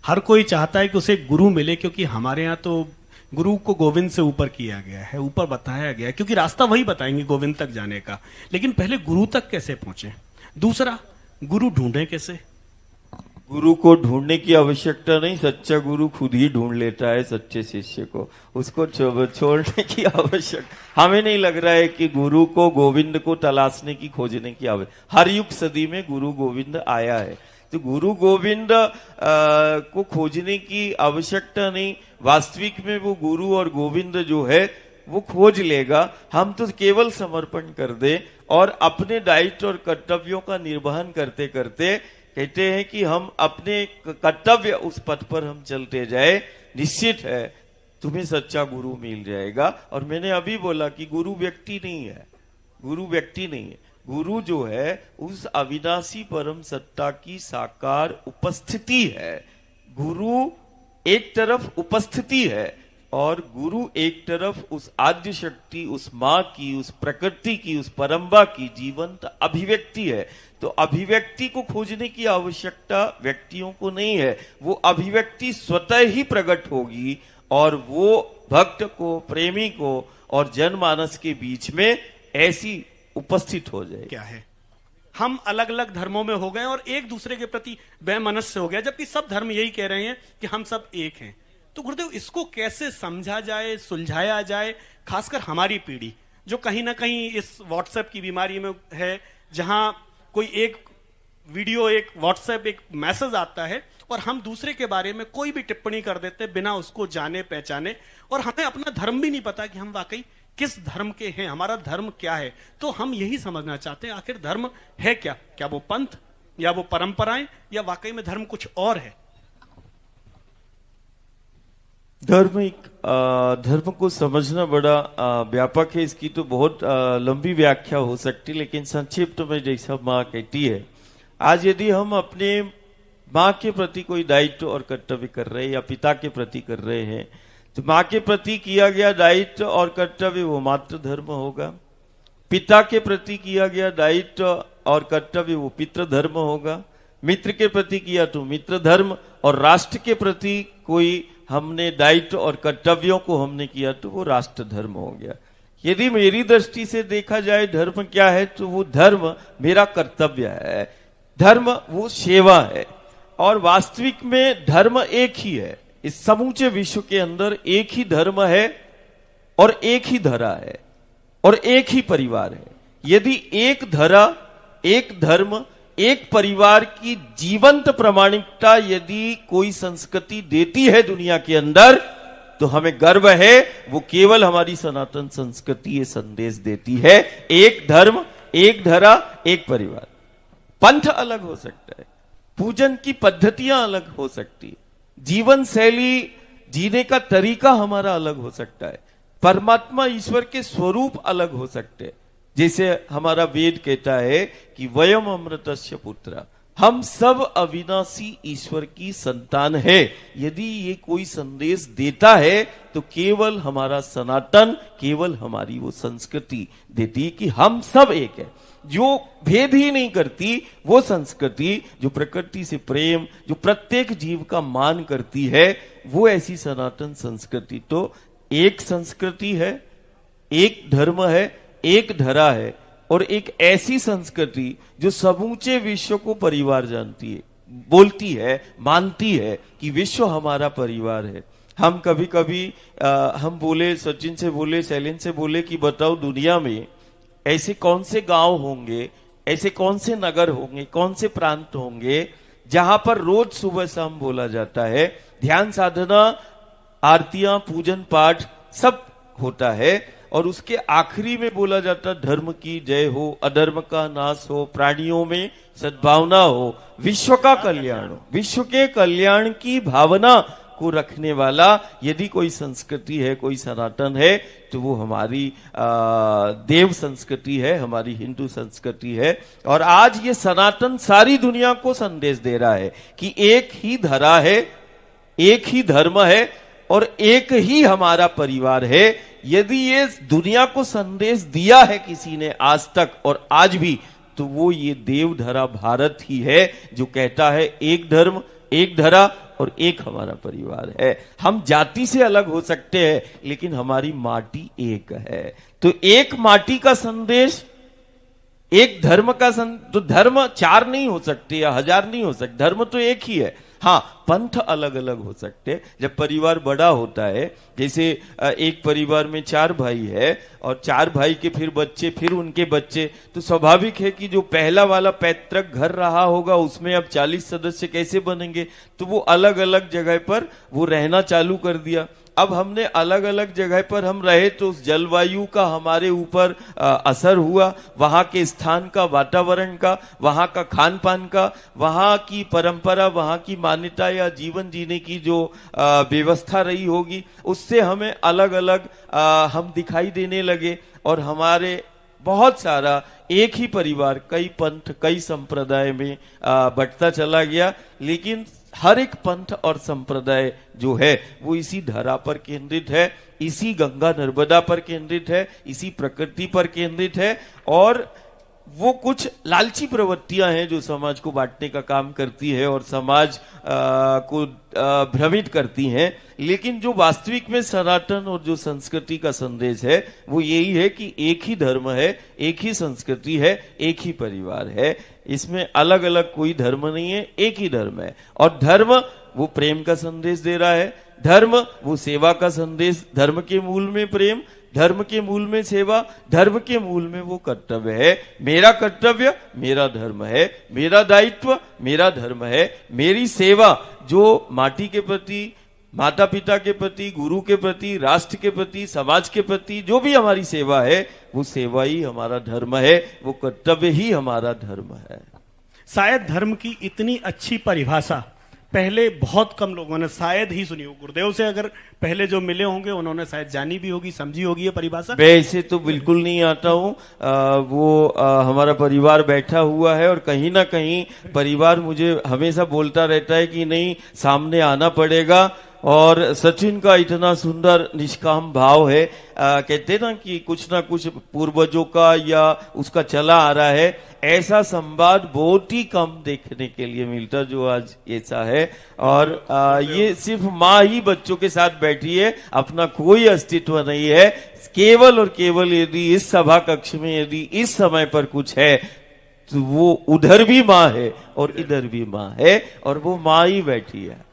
हर कोई चाहता है कि उसे गुरु मिले, क्योंकि हमारे यहाँ तो गुरु को गोविंद से ऊपर किया गया है, ऊपर बताया गया है, क्योंकि रास्ता वही बताएंगे गोविंद तक जाने का। लेकिन पहले गुरु तक कैसे पहुंचे? दूसरा, गुरु ढूंढे कैसे? गुरु को ढूंढने की आवश्यकता नहीं, सच्चा गुरु खुद ही ढूंढ लेता है सच्चे शिष्य को। उसको छोड़ने की आवश्यकता हमें नहीं लग रहा है कि गुरु को गोविंद को तलाशने की खोजने की आवश्यकता। हर युग सदी में गुरु गोविंद आया है, तो गुरु गोविंद को खोजने की आवश्यकता नहीं। वास्तविक में वो गुरु और गोविंद जो है वो खोज लेगा। हम तो केवल समर्पण कर दे और अपने दायित्व और कर्तव्यों का निर्वहन करते करते कहते हैं कि हम अपने कर्तव्य उस पथ पर हम चलते जाए, निश्चित है तुम्हें सच्चा गुरु मिल जाएगा। और मैंने अभी बोला कि गुरु व्यक्ति नहीं है, गुरु व्यक्ति नहीं है। गुरु जो है उस अविनाशी परम सत्ता की साकार उपस्थिति है। गुरु एक तरफ उपस्थिति है और गुरु एक तरफ उस आद्य शक्ति, उस माँ की, उस प्रकृति की, उस परंबा की जीवंत अभिव्यक्ति है। तो अभिव्यक्ति को खोजने की आवश्यकता व्यक्तियों को नहीं है, वो अभिव्यक्ति स्वतः ही प्रकट होगी और वो भक्त को, प्रेमी को और जनमानस के बीच में ऐसी उपस्थित हो जाए। क्या है, हम अलग अलग धर्मों में हो गए और एक दूसरे के प्रति वैमनस्य हो गया, जबकि सब धर्म यही कह रहे हैं कि हम सब एक हैं। तो गुरुदेव, इसको कैसे समझा जाए, सुलझाया जाए, खासकर हमारी पीढ़ी जो कहीं ना कहीं इस व्हाट्सएप की बीमारी में है, जहां कोई एक वीडियो, एक व्हाट्सएप, एक मैसेज आता है और हम दूसरे के बारे में कोई भी टिप्पणी कर देते बिना उसको जाने पहचाने, और हमें अपना धर्म भी नहीं पता कि हम वाकई किस धर्म के हैं, हमारा धर्म क्या है। तो हम यही समझना चाहते हैं, आखिर धर्म है क्या? क्या वो पंथ या वो परंपराएं, या वाकई में धर्म कुछ और है? धर्म को समझना बड़ा व्यापक है, इसकी तो बहुत लंबी व्याख्या हो सकती, लेकिन संक्षिप्त में जैसा माँ कहती है, आज यदि हम अपने माँ के प्रति कोई दायित्व और कर्तव्य कर रहे हैं या पिता के प्रति कर रहे हैं, तो माँ के प्रति किया गया दायित्व और कर्तव्य वो मातृ धर्म होगा। पिता के प्रति किया गया दायित्व और कर्तव्य वो पितृ धर्म होगा। मित्र के प्रति किया तो मित्र धर्म, और राष्ट्र के प्रति कोई हमने दायित्व और कर्तव्यों को हमने किया तो वो राष्ट्र धर्म हो गया। यदि मेरी दृष्टि से देखा जाए धर्म क्या है, तो वो धर्म मेरा कर्तव्य है, धर्म वो सेवा है। और वास्तविक में धर्म एक ही है, इस समूचे विश्व के अंदर एक ही धर्म है और एक ही धरा है और एक ही परिवार है। यदि एक धरा, एक धर्म, एक परिवार की जीवंत प्रामाणिकता यदि कोई संस्कृति देती है दुनिया के अंदर, तो हमें गर्व है। वो केवल हमारी सनातन संस्कृति ये संदेश देती है, एक धर्म, एक धरा, एक परिवार। पंथ अलग हो सकता है, पूजन की पद्धतियां अलग हो सकती है, जीवन शैली, जीने का तरीका हमारा अलग हो सकता है, परमात्मा ईश्वर के स्वरूप अलग हो सकते हैं। जैसे हमारा वेद कहता है कि वयम अमृतस्य पुत्र, हम सब अविनाशी ईश्वर की संतान है। यदि ये कोई संदेश देता है तो केवल हमारा सनातन, केवल हमारी वो संस्कृति देती है कि हम सब एक है। जो भेद ही नहीं करती वो संस्कृति, जो प्रकृति से प्रेम, जो प्रत्येक जीव का मान करती है, वो ऐसी सनातन संस्कृति तो एक संस्कृति है, एक धर्म है, एक धरा है, और एक ऐसी संस्कृति जो समूचे विश्व को परिवार जानती है, बोलती है, मानती है कि विश्व हमारा परिवार है। हम कभी कभी हम बोले, सचिन से बोले, शैलेन से बोले कि बताओ दुनिया में ऐसे कौन से गांव होंगे, ऐसे कौन से नगर होंगे, कौन से प्रांत होंगे जहां पर रोज सुबह शाम बोला जाता है, ध्यान साधना, आरतियां, पूजन पाठ सब होता है, और उसके आखिरी में बोला जाता धर्म की जय हो, अधर्म का नाश हो, प्राणियों में सद्भावना हो, विश्व का कल्याण हो। विश्व के कल्याण की भावना को रखने वाला यदि कोई संस्कृति है, कोई सनातन है, तो वो हमारी देव संस्कृति है, हमारी हिंदू संस्कृति है। और आज ये सनातन सारी दुनिया को संदेश दे रहा है कि एक ही धरा है, एक ही धर्म है और एक ही हमारा परिवार है। यदि ये दुनिया को संदेश दिया है किसी ने आज तक और आज भी, तो वो ये देवधरा भारत ही है, जो कहता है एक धर्म, एक धरा और एक हमारा परिवार है। हम जाति से अलग हो सकते हैं लेकिन हमारी माटी एक है। तो एक माटी का संदेश, एक धर्म का तो धर्म 4 नहीं हो सकते या 1000 नहीं हो सकते, धर्म तो एक ही है। हाँ, पंथ अलग अलग हो सकते। जब परिवार बड़ा होता है, जैसे एक परिवार में 4 भाई है और 4 भाई के फिर बच्चे, फिर उनके बच्चे, तो स्वाभाविक है कि जो पहला वाला पैतृक घर रहा होगा उसमें अब 40 सदस्य कैसे बनेंगे, तो वो अलग अलग जगह पर वो रहना चालू कर दिया। अब हमने अलग अलग जगह पर हम रहे तो उस जलवायु का हमारे ऊपर असर हुआ, वहां के स्थान का, वातावरण का, वहां का खान पान का, वहां की परंपरा, वहां की मान्यता या जीवन जीने की जो व्यवस्था रही होगी, उससे हमें अलग अलग हम दिखाई देने लगे। और हमारे बहुत सारा एक ही परिवार कई पंथ, कई संप्रदाय में बंटता चला गया। लेकिन हर एक पंथ और संप्रदाय जो है वो इसी धरा पर केंद्रित है, इसी गंगा नर्मदा पर केंद्रित है, इसी प्रकृति पर केंद्रित है। और वो कुछ लालची प्रवृत्तियां हैं जो समाज को बांटने का काम करती है और समाज को भ्रमित करती हैं। लेकिन जो वास्तविक में सनातन और जो संस्कृति का संदेश है वो यही है कि एक ही धर्म है, एक ही संस्कृति है, एक ही परिवार है। इसमें अलग अलग कोई धर्म नहीं है, एक ही धर्म है। और धर्म वो प्रेम का संदेश दे रहा है, धर्म वो सेवा का संदेश, धर्म के मूल में प्रेम, धर्म के मूल में सेवा, धर्म के मूल में वो कर्तव्य है। मेरा कर्तव्य मेरा धर्म है, मेरा दायित्व मेरा धर्म है, मेरी सेवा जो माटी के प्रति, माता पिता के प्रति, गुरु के प्रति, राष्ट्र के प्रति, समाज के प्रति जो भी हमारी सेवा है वो सेवा ही हमारा धर्म है, वो कर्तव्य ही हमारा धर्म है। शायद धर्म की इतनी अच्छी परिभाषा पहले बहुत कम लोगों ने शायद ही सुनी हो। गुरुदेव से अगर पहले जो मिले होंगे उन्होंने शायद जानी भी होगी, समझी होगी ये परिभाषा। वैसे तो बिल्कुल नहीं आता हूँ, हमारा परिवार बैठा हुआ है और कहीं ना कहीं परिवार मुझे हमेशा बोलता रहता है कि नहीं, सामने आना पड़ेगा। और सचिन का इतना सुंदर निष्काम भाव है, कहते ना कि कुछ ना कुछ पूर्वजों का या उसका चला आ रहा है, ऐसा संवाद बहुत ही कम देखने के लिए मिलता जो आज ऐसा है। और ये सिर्फ माँ ही बच्चों के साथ बैठी है, अपना कोई अस्तित्व नहीं है। केवल और केवल यदि इस सभा कक्ष में यदि इस समय पर कुछ है तो वो उधर भी माँ है और इधर भी माँ है और वो माँ ही बैठी है।